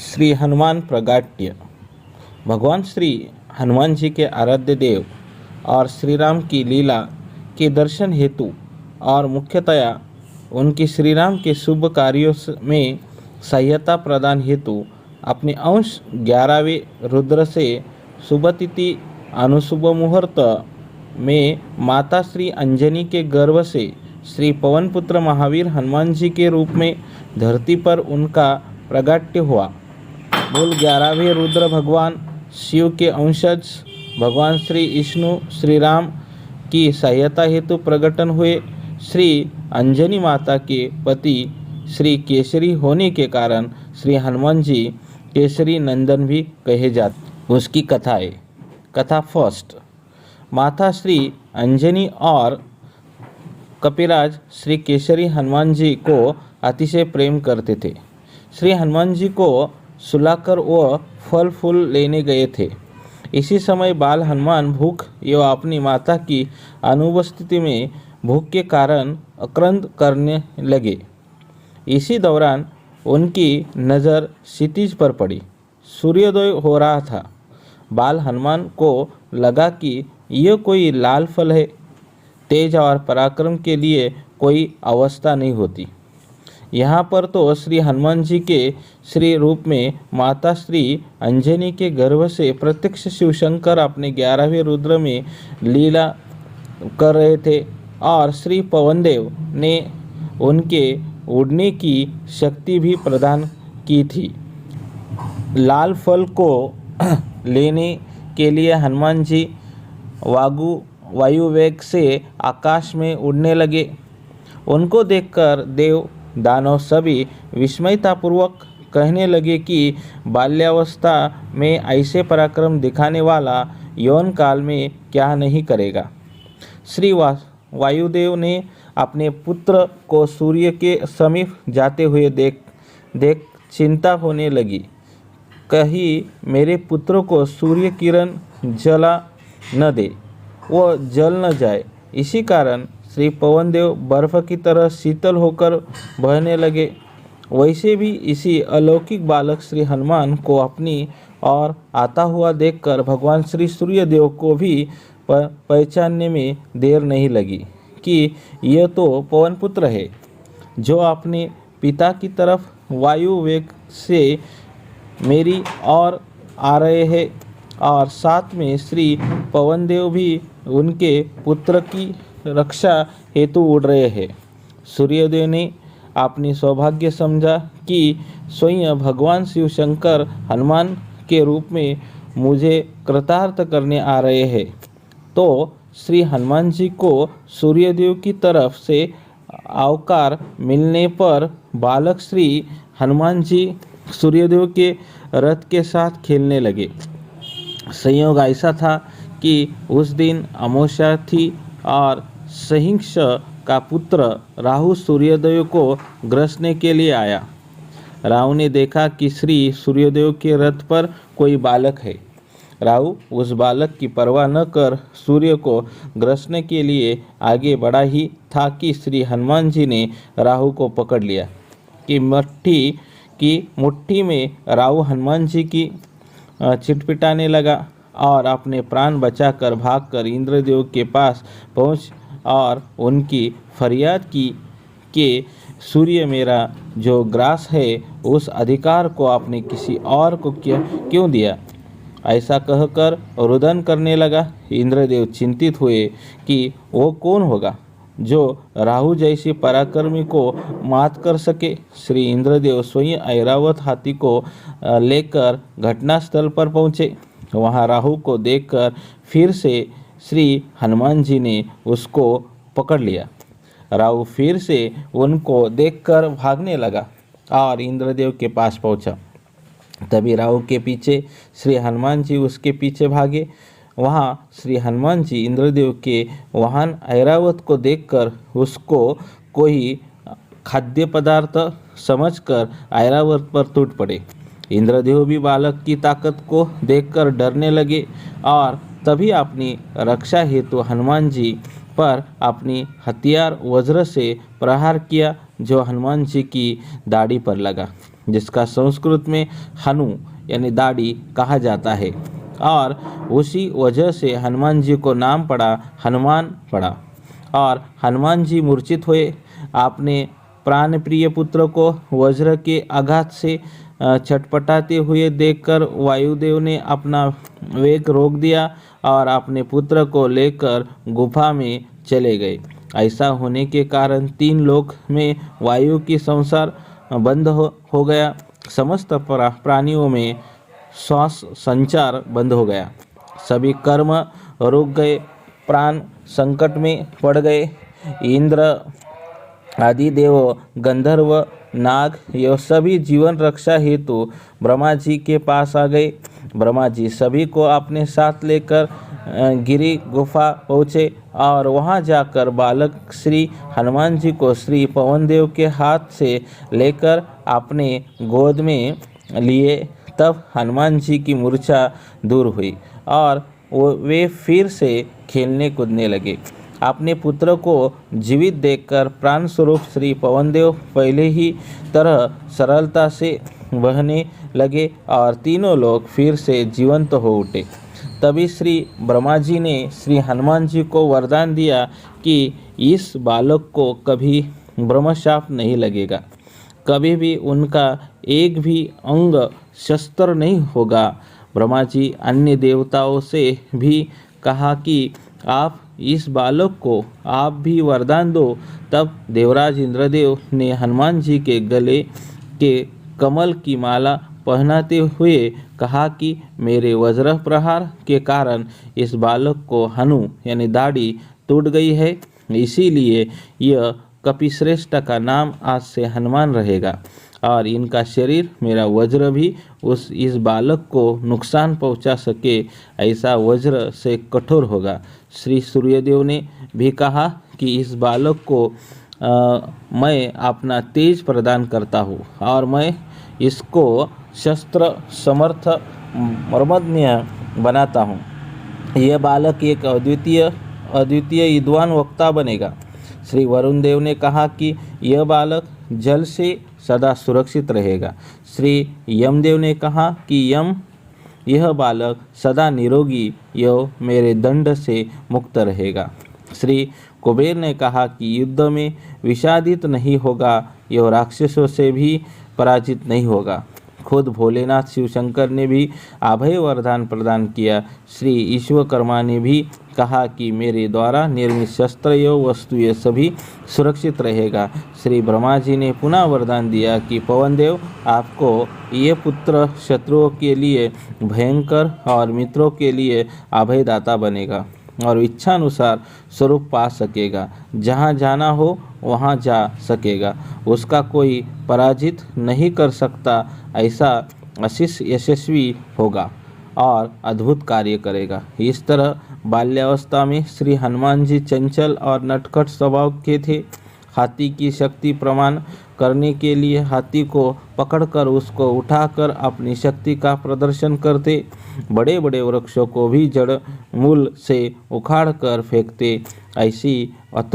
श्री हनुमान प्रागट्य। भगवान श्री हनुमान जी के आराध्य देव और श्री राम की लीला के दर्शन हेतु और मुख्यतया उनकी श्री राम के शुभ कार्यों में सहायता प्रदान हेतु अपने अंश 11वें रुद्र से शुभ तिथि अनुशुभ मुहूर्त में माता श्री अंजनी के गर्भ से श्री पवन पुत्र महावीर हनुमान जी के रूप में धरती पर उनका प्रागट्य हुआ। मूल 11वें रुद्र भगवान शिव के अंशज भगवान श्री विष्णु श्री राम की सहायता हेतु प्रकटन हुए। श्री अंजनी माता के पति श्री केसरी होने के कारण श्री हनुमान जी केसरी नंदन भी कहे जाते। उसकी कथाएं। कथा फर्स्ट। माता श्री अंजनी और कपिराज श्री केसरी हनुमान जी को अतिशय प्रेम करते थे। श्री हनुमान जी को सुलाकर वह फल फूल लेने गए थे। इसी समय बाल हनुमान भूख एवं अपनी माता की अनुपस्थिति में भूख के कारण आक्रंद करने लगे। इसी दौरान उनकी नज़र क्षितिज पर पड़ी। सूर्योदय हो रहा था। बाल हनुमान को लगा कि यह कोई लाल फल है। तेज और पराक्रम के लिए कोई अवस्था नहीं होती। यहाँ पर तो श्री हनुमान जी के श्री रूप में माता श्री अंजनी के गर्भ से प्रत्यक्ष शिवशंकर अपने 11वें रुद्र में लीला कर रहे थे और श्री पवनदेव ने उनके उड़ने की शक्ति भी प्रदान की थी। लाल फल को लेने के लिए हनुमान जी वायु वेग से आकाश में उड़ने लगे। उनको देखकर देव दानव सभी विस्मयतापूर्वक कहने लगे कि बाल्यावस्था में ऐसे पराक्रम दिखाने वाला यौन काल में क्या नहीं करेगा। श्री वायुदेव ने अपने पुत्र को सूर्य के समीप जाते हुए देख चिंता होने लगी। कहीं मेरे पुत्र को सूर्य किरण जला न दे, वो जल न जाए। इसी कारण श्री पवनदेव बर्फ की तरह शीतल होकर बहने लगे। वैसे भी इसी अलौकिक बालक श्री हनुमान को अपनी ओर आता हुआ देखकर भगवान श्री सूर्यदेव को भी पहचानने में देर नहीं लगी कि यह तो पवन पुत्र है जो अपने पिता की तरफ वायु वेग से मेरी ओर आ रहे हैं और साथ में श्री पवनदेव भी उनके पुत्र की रक्षा हेतु उड़ रहे हैं। सूर्यदेव ने अपनी सौभाग्य समझा कि स्वयं भगवान शिव शंकर हनुमान के रूप में मुझे कृतार्थ करने आ रहे हैं। तो श्री हनुमान जी को सूर्यदेव की तरफ से अवकार मिलने पर बालक श्री हनुमान जी सूर्यदेव के रथ के साथ खेलने लगे। संयोग ऐसा था कि उस दिन अमावस्या थी और सहिंस का पुत्र राहु सूर्यदेव को ग्रसने के लिए आया। राहु ने देखा कि श्री सूर्यदेव के रथ पर कोई बालक है। राहु उस बालक की परवाह न कर सूर्य को ग्रसने के लिए आगे बढ़ा ही था कि श्री हनुमान जी ने राहु को पकड़ लिया कि मुट्ठी में राहु हनुमान जी की चिटपिटाने लगा और अपने प्राण बचाकर भागकर इंद्रदेव के पास पहुंच और उनकी फरियाद की कि सूर्य मेरा जो ग्रास है उस अधिकार को आपने किसी और को क्यों दिया। ऐसा कहकर रुदन करने लगा। इंद्रदेव चिंतित हुए कि वो कौन होगा जो राहु जैसी पराक्रमी को मात कर सके। श्री इंद्रदेव स्वयं ऐरावत हाथी को लेकर घटनास्थल पर पहुँचे। वहाँ राहु को देखकर फिर से श्री हनुमान जी ने उसको पकड़ लिया। राहु फिर से उनको देखकर भागने लगा और इंद्रदेव के पास पहुंचा। तभी राहु के पीछे श्री हनुमान जी उसके पीछे भागे। वहाँ श्री हनुमान जी इंद्रदेव के वाहन ऐरावत को देखकर उसको कोई खाद्य पदार्थ समझकर ऐरावत पर टूट पड़े। इंद्रदेव भी बालक की ताकत को देखकर डरने लगे और तभी अपनी रक्षा हेतु हनुमान जी पर अपनी हथियार वज्र से प्रहार किया जो हनुमान जी की दाढ़ी पर लगा, जिसका संस्कृत में हनु यानी दाढ़ी कहा जाता है। और उसी वजह से हनुमान जी को नाम पड़ा, हनुमान पड़ा। और हनुमान जी मूर्छित हुए। आपने प्राण प्रिय पुत्र को वज्र के आघात से छटपटाते हुए देखकर वायुदेव ने अपना वेग रोक दिया और अपने पुत्र को लेकर गुफा में चले गए। ऐसा होने के कारण 3 लोक में वायु की संसार बंद हो गया। समस्त प्राणियों में श्वास संचार बंद हो गया। सभी कर्म रुक गए। प्राण संकट में पड़ गए। इंद्र आदि देव, गंधर्व, नाग ये सभी जीवन रक्षा हेतु ब्रह्मा जी के पास आ गए। ब्रह्मा जी सभी को अपने साथ लेकर गिरी गुफा पहुँचे और वहां जाकर बालक श्री हनुमान जी को श्री पवनदेव के हाथ से लेकर अपने गोद में लिए। तब हनुमान जी की मूर्छा दूर हुई और वे फिर से खेलने कूदने लगे। अपने पुत्र को जीवित देखकर प्राण स्वरूप श्री पवनदेव पहले ही तरह सरलता से बहने लगे और तीनों लोग फिर से जीवंत हो उठे। तभी श्री ब्रह्मा जी ने श्री हनुमान जी को वरदान दिया कि इस बालक को कभी ब्रह्मशाप नहीं लगेगा, कभी भी उनका एक भी अंग शस्त्र नहीं होगा। ब्रह्मा जी अन्य देवताओं से भी कहा कि आप इस बालक को आप भी वरदान दो। तब देवराज इंद्रदेव ने हनुमान जी के गले के कमल की माला पहनाते हुए कहा कि मेरे वज्र प्रहार के कारण इस बालक को हनु यानी दाढ़ी टूट गई है, इसीलिए यह कपिश्रेष्ठ का नाम आज से हनुमान रहेगा और इनका शरीर मेरा वज्र भी इस बालक को नुकसान पहुंचा सके ऐसा वज्र से कठोर होगा। श्री सूर्यदेव ने भी कहा कि इस बालक को मैं अपना तेज प्रदान करता हूँ और मैं इसको शस्त्र समर्थ मर्मज्ञ बनाता हूँ। यह बालक एक अद्वितीय विद्वान वक्ता बनेगा। श्री वरुण देव ने कहा कि यह बालक जल से सदा सुरक्षित रहेगा। श्री यमदेव ने कहा कि यह बालक सदा निरोगी यह मेरे दंड से मुक्त रहेगा। श्री कुबेर ने कहा कि युद्ध में विषादित नहीं होगा, यह राक्षसों से भी पराजित नहीं होगा। खुद भोलेनाथ शिव शंकर ने भी अभय वरदान प्रदान किया। श्री ईश्वकर्मा ने भी कहा कि मेरे द्वारा निर्मित शस्त्र एवं वस्तु ये सभी सुरक्षित रहेगा। श्री ब्रह्मा जी ने पुनः वरदान दिया कि पवनदेव आपको ये पुत्र शत्रुओं के लिए भयंकर और मित्रों के लिए अभयदाता बनेगा और इच्छानुसार स्वरूप पा सकेगा। जहाँ जाना हो वहाँ जा सकेगा, उसका कोई पराजित नहीं कर सकता। ऐसा आशीष यशस्वी होगा और अद्भुत कार्य करेगा। इस तरह बाल्यावस्था में श्री हनुमान जी चंचल और नटखट स्वभाव के थे। हाथी की शक्ति प्रमाण करने के लिए हाथी को पकड़कर उसको उठाकर अपनी शक्ति का प्रदर्शन करते। बड़े बड़े वृक्षों को भी जड़ मूल से उखाड़ कर फेंकते। ऐसी